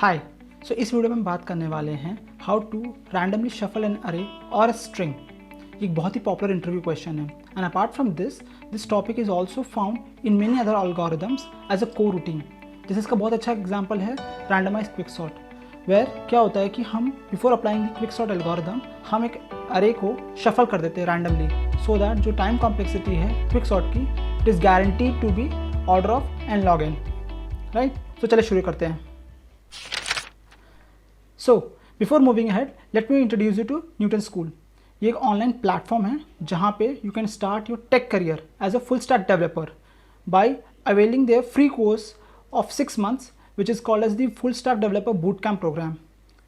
हाय। सो इस वीडियो में हम बात करने वाले हैं how to randomly shuffle an array or string. ये एक बहुत ही पॉपुलर इंटरव्यू क्वेश्चन है and apart from this topic is also found in many other algorithms as a coroutine. जैसे इसका बहुत अच्छा एग्जाम्पल है रैंडमाइज क्विक सॉर्ट, वेयर क्या होता है कि हम before applying the quick sort algorithm हम एक अरे को शफल कर देते हैं रैंडमली, सो दैट जो टाइम कॉम्प्लेक्सिटी है क्विक सॉर्ट की it is guaranteed to be order of n log n, right. तो चलिए शुरू करते हैं। So, before moving ahead, let me introduce you to Newton School. ये एक ऑनलाइन प्लेटफॉर्म है जहाँ पे you can start your tech career as a full stack developer by availing their free course of 6 months which is called as the full stack developer bootcamp program.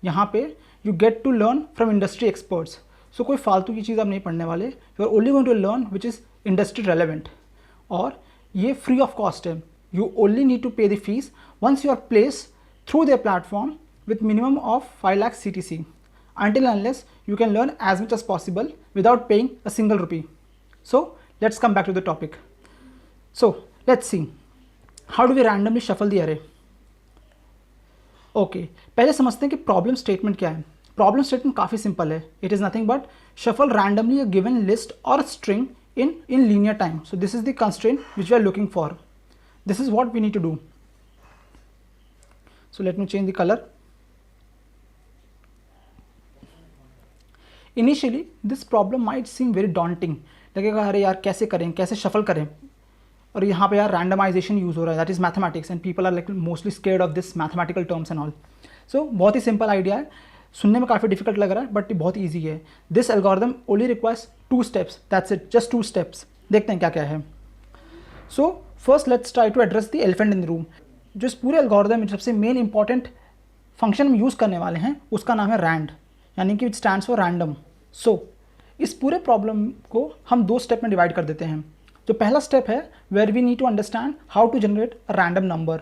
यहाँ पे you get to learn from industry experts. So कोई फालतू की चीज़ आप नहीं पढ़ने वाले, you are only going to learn which is industry relevant. और ये free of cost है. You only need to pay the fees once you are placed through their platform with minimum of 5 lakh CTC. Until unless you can learn as much as possible without paying a single rupee. So let's come back to the topic. So let's see how do we randomly shuffle the array. Okay, पहले समझते हैं कि problem statement क्या है। Problem statement काफ़ी simple है। It is nothing but shuffle randomly a given list or string in linear time. So this is the constraint which we are looking for. This is what we need to do. So let me change the color. Initially this problem might seem very daunting, लगेगा अरे यार कैसे करें, कैसे shuffle करें, और यहाँ पे यार रैंडमाइजेशन यूज़ हो रहा है, that is mathematics and people are like mostly scared of this mathematical terms and all. So बहुत ही सिंपल आइडिया है, सुनने में काफ़ी डिफिकल्ट लग रहा है बट बहुत ईजी है। This algorithm only requires 2 steps, that's it, just 2 steps. देखते हैं क्या क्या है। So first let's try to address the elephant in the room. जो इस पूरे एल्गोरिथम में सबसे मेन इंपॉर्टेंट फंक्शन हम यूज़ करने वाले हैं उसका नाम है रैंड, यानी कि it stands for random. So इस पूरे प्रॉब्लम को हम 2 स्टेप में डिवाइड कर देते हैं। जो पहला स्टेप है where we need to understand how to generate a random number.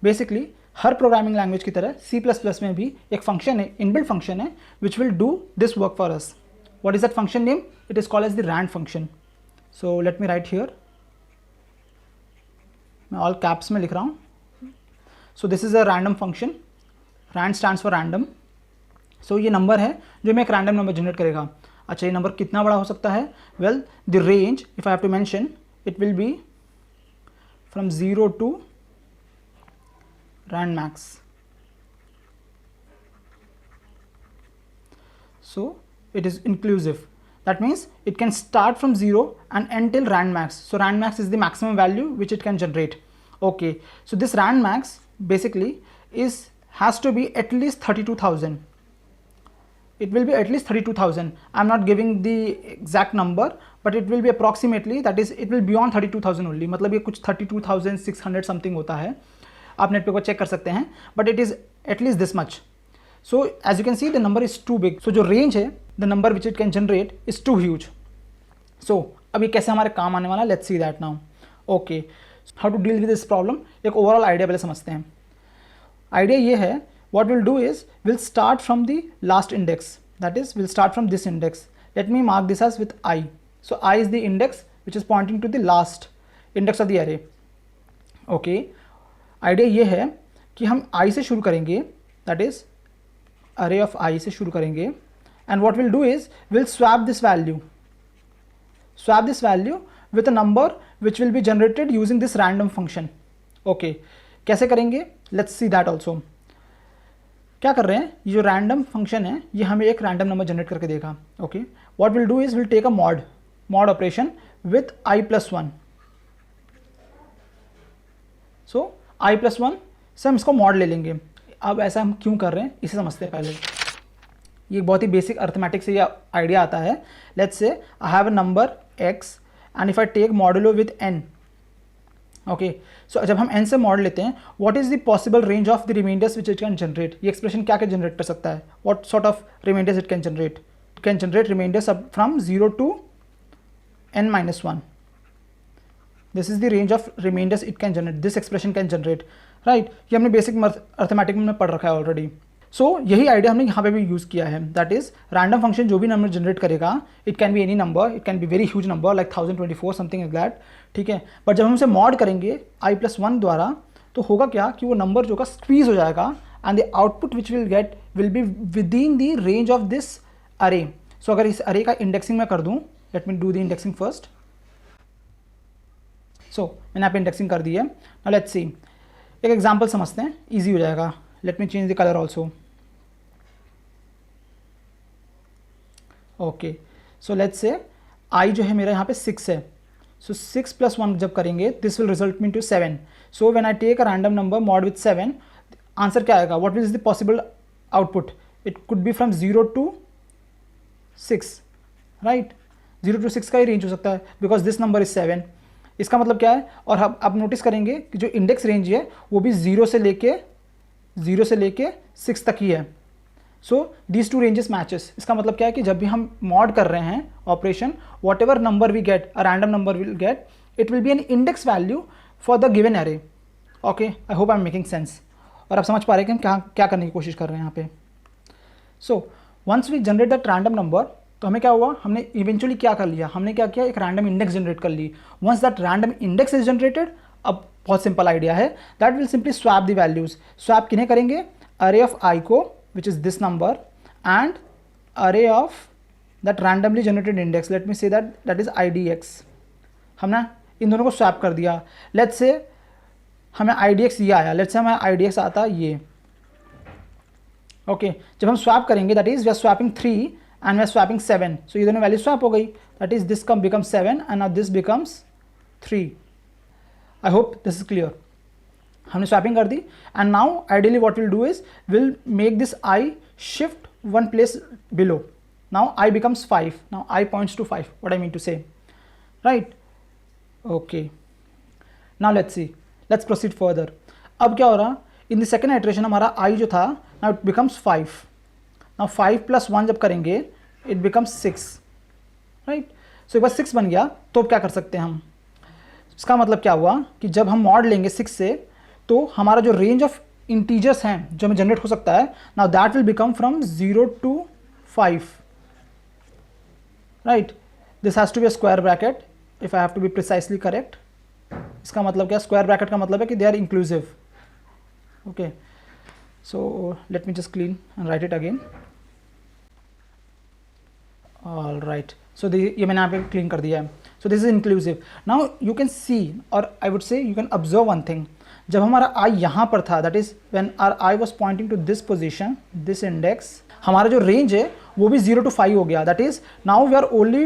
Basically हर प्रोग्रामिंग लैंग्वेज की तरह C++ में भी एक फंक्शन है, इनबिल्ट फंक्शन है which will do this work for us. What is that function name? It is called as the rand function. So let me write here, मैं all caps में लिख रहा हूँ। So this is a random function, rand stands for random. So ये number है जो मैं एक रैंडम नंबर जनरेट करेगा। अच्छा, ये नंबर कितना बड़ा हो सकता है? Well the range if I have to mention it will be from 0 to rand max. So it is inclusive, that means it can start from 0 and end till rand max. So rand max is the maximum value which it can generate. Okay, so this rand max basically has to be at least 32,000. It will be at least 32,000. I'm not giving the exact number but it will be approximately, that is it will be beyond 32,000 only. मतलब ये कुछ 32,600 something होता है, आप net पे को check कर सकते हैं, but it is at least this much. So as you can see the number is too big. So जो range है, the number which it can generate is too huge. So अभी कैसे हमारे काम आने वाला, let's see that now. Okay, how to deal with this problem? एक overall idea पहले समझते हैं। Idea ये है, what we'll do is we'll start from the last index, that is we'll start from this index. Let me mark this as with I. So I is the index which is pointing to the last index of the array. Okay, idea ये है कि हम I से शुरू करेंगे, that is array of I से शुरू करेंगे, and what we'll do is we'll swap this value with a number which will be generated using this random function. Okay, कैसे करेंगे? Let's see that also. क्या कर रहे हैं, ये जो रैंडम फंक्शन है ये हमें एक रैंडम नंबर जनरेट करके देगा। Okay, what will do is will take a mod operation with I+1। So I+1 से हम इसको मॉड ले लेंगे। अब ऐसा हम क्यों कर रहे हैं इसे समझते हैं पहले। ये बहुत ही बेसिक अर्थमेटिक से ये आइडिया आता है। Let's say I have a number x and if I take modulo with n। Okay, so जब हम n से मॉड लेते हैं, what is the possible range of the remainders which it can generate. ये expression क्या क्या generate कर सकता है, what sort of remainders it can generate? It can generate remainders from 0 to n-1। This is the range of remainders it can generate, this expression can generate, right. ये हमने basic arithmetic में पढ़ रखा है already. सो यही idea हमने यहाँ पे भी यूज़ किया है, दैट इज रैंडम फंक्शन जो भी नंबर जनरेट करेगा, it can be any number, it can be very huge number like 1024 something like that, ठीक है। बट जब हम उसे मॉड करेंगे I+1 द्वारा तो होगा क्या कि वो नंबर जो का स्क्वीज हो जाएगा and the output which we'll get will be within the range of this array. So अगर इस array का indexing मैं कर दूँ, let me do the indexing first. So मैंने यहाँ पे indexing कर दी है. Now let's see. एक example समझते हैं, easy हो जाएगा. Let me change the color also. Okay. So let's say I जो है मेरा यहाँ पे 6 है. So 6 plus 1 जब करेंगे, this will result me to 7. So when I take a random number mod with 7, answer क्या आएगा? What is the possible output? It could be from 0 to 6, right? 0 to 6 का ही रेंज हो सकता है, because this number is 7. इसका मतलब क्या है? और आप नोटिस करेंगे कि जो इंडेक्स रेंज है वो भी 0 से लेके 6 तक ही है. So these two ranges matches. इसका मतलब क्या है कि जब भी हम मॉड कर रहे हैं operation, whatever number we get, a random number will get, it will be an index value for the given array. Okay, I hope I am making sense. और आप समझ पा रहे हैं कि हम क्या करने की कोशिश कर रहे हैं यहाँ पे. So once we generate that random number, तो हमें क्या हुआ, हमने इवेंचुअली क्या कर लिया, हमने क्या किया, एक रैंडम इंडेक्स जनरेट कर ली. Once that random index is generated, अब बहुत सिंपल आइडिया है, that will simply swap the values. Swap किन्हें करेंगे? अरे ऑफ आई को, which is this number, and array of that randomly generated index. Let me say that is idx. हमने इन दोनों को स्वैप कर दिया. Let's say हमें idx ये आया, let's say हमें idx आता ये. ओके, जब हम स्वैप करेंगे, that is we are swapping 3 and we are swapping 7. So ये दोनों वैल्यू स्वैप हो गई. That is this becomes 7 and now this becomes 3. I hope this is clear. हमने स्वैपिंग कर दी. And now ideally what will do is will make this I shift one place below. Now I becomes 5. Now I points to 5. What I mean to say, right? Okay, now let's see, let's proceed further. अब क्या हो रहा, in the second iteration हमारा आई जो था, now it becomes 5. Now 5 + 1 जब करेंगे, it becomes 6, right? सो एक बार 6 बन गया, तो अब क्या कर सकते हैं हम? इसका मतलब क्या हुआ कि जब हम मॉड लेंगे 6 से, तो हमारा जो रेंज ऑफ इंटीजर्स हैं जो हमें जनरेट हो सकता है, now that will become from 0 to 5, राइट? This has to be a square bracket if I have to be precisely correct. इसका मतलब क्या, स्क्वायर ब्रैकेट का मतलब है कि they are inclusive. Okay, so let me just clean and write it again. All right, so ये मैंने यहाँ पे क्लीन कर दिया है. So this is inclusive. Now you can see, और I would say you can observe one thing. जब हमारा आई यहाँ पर था, that is when our i was pointing to this position, this index, हमारा जो रेंज है वो भी 0 to 5 हो गया. That is now we are only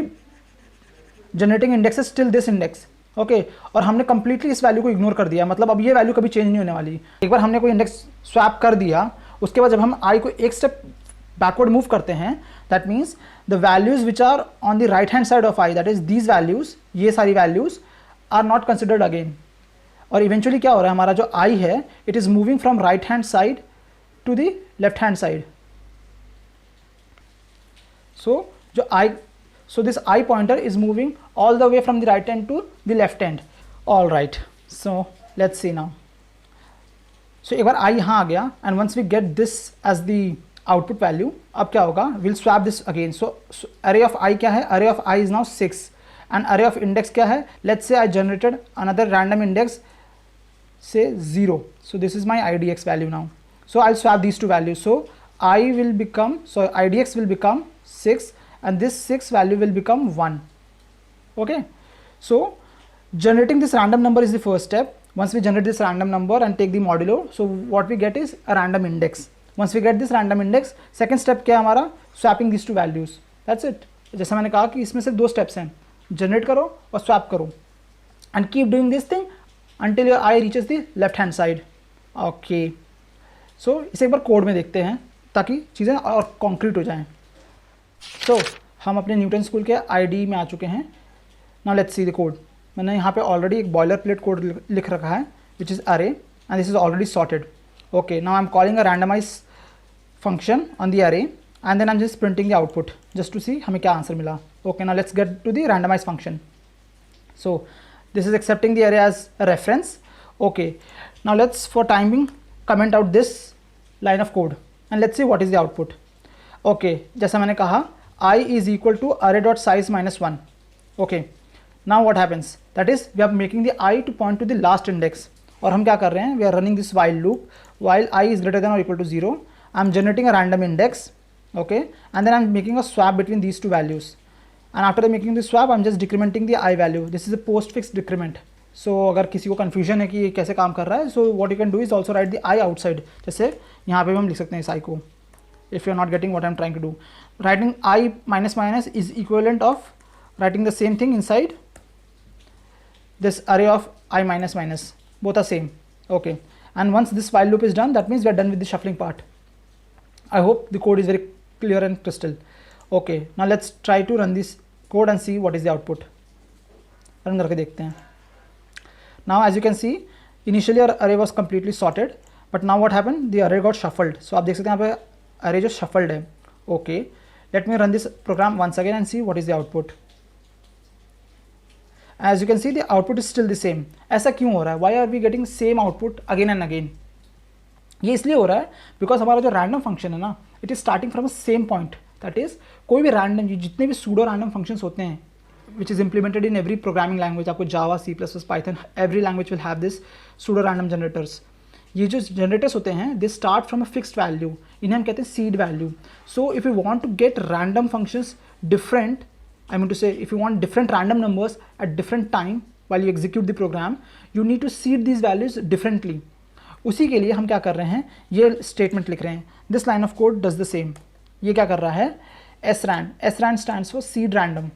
generating indexes till this index. Okay, और हमने कंप्लीटली इस वैल्यू को इग्नोर कर दिया. मतलब अब ये वैल्यू कभी चेंज नहीं होने वाली. एक बार हमने कोई इंडेक्स स्वैप कर दिया, उसके बाद जब हम आई को एक स्टेप बैकवर्ड मूव करते हैं, that means the values which are on the right hand side of i, that is these values, ये सारी values are not considered again. और इवेंचुअली क्या हो रहा है, हमारा जो आई है, it is moving from right hand side to the left hand side. So this I pointer is moving all the way from the right hand to the left hand. All right, so let's see now. So एक बार I यहाँ आ गया, and once we get this as the output value, अब क्या होगा, we'll swap this again. So array of I क्या है, array of I is now 6, and array of index क्या है, let's say I generated another random index, say 0. So this is my idx value now. So I'll swap these two values. So I will become, so idx will become 6, and this 6 value will become 1. Okay, so generating this random number is the first step. Once we generate this random number and take the modulo, so what we get is a random index. Once we get this random index, second step क्या है हमारा, swapping these two values. That's it. जैसा मैंने कहा कि इसमें सिर्फ 2 steps हैं, generate करो और swap करो, and keep doing this thing until your eye reaches the left hand side. Okay, so इसे एक बार कोड में देखते हैं ताकि चीज़ें और कॉन्क्रीट हो जाएं. So हम अपने न्यूटन स्कूल के आईडी में आ चुके हैं. Now let's see the code. मैंने यहाँ पे ऑलरेडी एक बॉयलर प्लेट कोड लिख रखा है, which is array, and this is already sorted. Okay, now I'm calling a randomize function on the array, and then I'm just printing the output just to see हमें क्या answer मिला. Okay, now let's get to the randomize function. So this is accepting the array as a reference. Okay, now let's for timing comment out this line of code and let's see what is the output. Okay, जैसा मैंने कहा I is equal to array dot size minus 1. Okay, now what happens, that is we are making the I to point to the last index. और हम क्या कर रहे हैं, we are running this while loop. while I is greater than or equal to 0, I'm generating a random index, okay, and then I'm making a swap between these two values, and after making the swap I'm just decrementing the I value. This is a postfix decrement. So अगर किसी को confusion है कि ये कैसे काम कर रहा है, so what you can do is also write the I outside. जैसे यहाँ पे भी हम लिख सकते हैं इस I को, if you are not getting what I'm trying to do. Writing I minus minus is equivalent of writing the same thing inside this array of I minus minus. Both are same, okay. And once this while loop is done, that means we are done with the shuffling part. I hope the code is very clear and crystal. Okay, now let's try to run this code and see what is the output. Run करके देखते हैं. Now as you can see, initially our array was completely sorted, but now what happened? The array got shuffled. So आप देख सकते हैं यहाँ पे array जो shuffled है. Okay, let me run this program once again and see what is the output. As you can see, the output is still the same. ऐसा क्यों हो रहा है? Why are we getting same output again and again? ये इसलिए हो रहा है बिकॉज हमारा जो रैंडम फंक्शन है ना, it is starting from a same point. That is कोई भी रैंडम, जितने भी सूडो रैंडम फंक्शंस होते हैं which is implemented in every programming language, आपको Java, C plus plus, Python, every language will have this pseudo random generators. ये जो generators होते हैं they start from a fixed value, इन्हें हम कहते हैं seed value. So if you want to get random functions different, I mean to say, if you want different random numbers at different time while you execute the program, you need to seed these values differently. उसी के लिए हम क्या कर रहे हैं, ये statement लिख रहे हैं. This line of code does the same. ये क्या कर रहा है, SRAN. SRAN stands for seed random.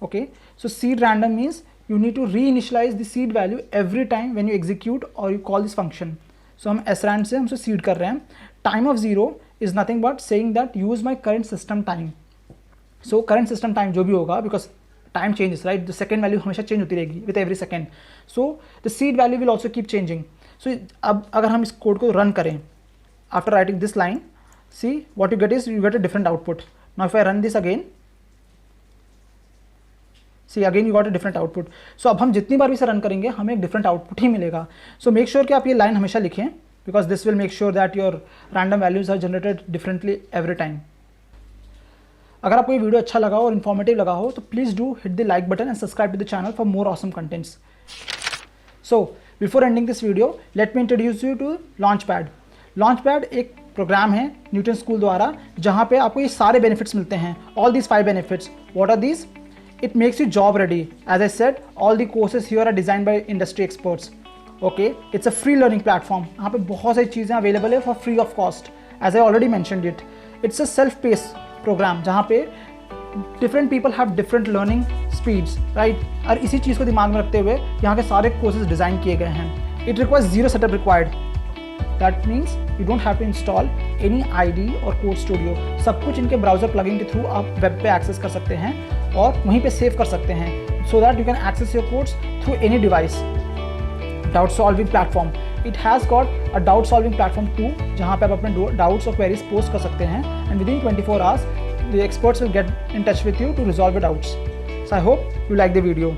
Okay, so seed random means you need to reinitialize the seed value every time when you execute or you call this function. So हम SRAN से हमसे seed कर रहे हैं. Time of 0 is nothing but saying that use my current system time. So current system time जो भी होगा, because time changes, right? The second value हमेशा change होती रहेगी with every second. So the seed value will also keep changing. So अब अगर हम इस कोड को रन करें, after writing this line, see what you get is you get a different output. Now if I run this again, see again you got a different output. So अब हम जितनी बार भी इसे रन करेंगे हमें एक different output ही मिलेगा. So make sure कि आप ये line हमेशा लिखें, because this will make sure that your random values are generated differently every time. अगर आपको ये वीडियो अच्छा लगा हो और इन्फॉर्मेटिव लगा हो तो please do hit the like button and subscribe to the channel for more awesome contents. So before ending this video let me introduce you to Launchpad. Launchpad एक प्रोग्राम है न्यूटन स्कूल द्वारा जहाँ पे आपको ये सारे बेनिफिट्स मिलते हैं. All these 5 benefits. What are these? It makes you job ready. As I said, all the courses here are design by industry experts. Okay, it's a free learning platform. यहाँ पे बहुत सारी चीज़ें अवेलेबल है for free of cost. As I already mentioned it, it's a self pace program जहाँ पे different people have different learning speeds, right. और इसी चीज़ को दिमाग में रखते हुए यहाँ के सारे कोर्सेज डिज़ाइन किए गए हैं. It requires zero setup required. That means you don't have to install any ID or code studio. सब कुछ इनके ब्राउजर प्लगइन के थ्रू आप वेब पे एक्सेस कर सकते हैं और वहीं पे सेव कर सकते हैं, so that you can access your codes through any device. Doubt solving platform. It has got a doubt solving platform too, जहाँ पे आप अपने डाउट्स और क्वेरीज पोस्ट कर सकते हैं, and with in 24 hours the experts will get in touch with you to resolve your doubts. So I hope you like the video.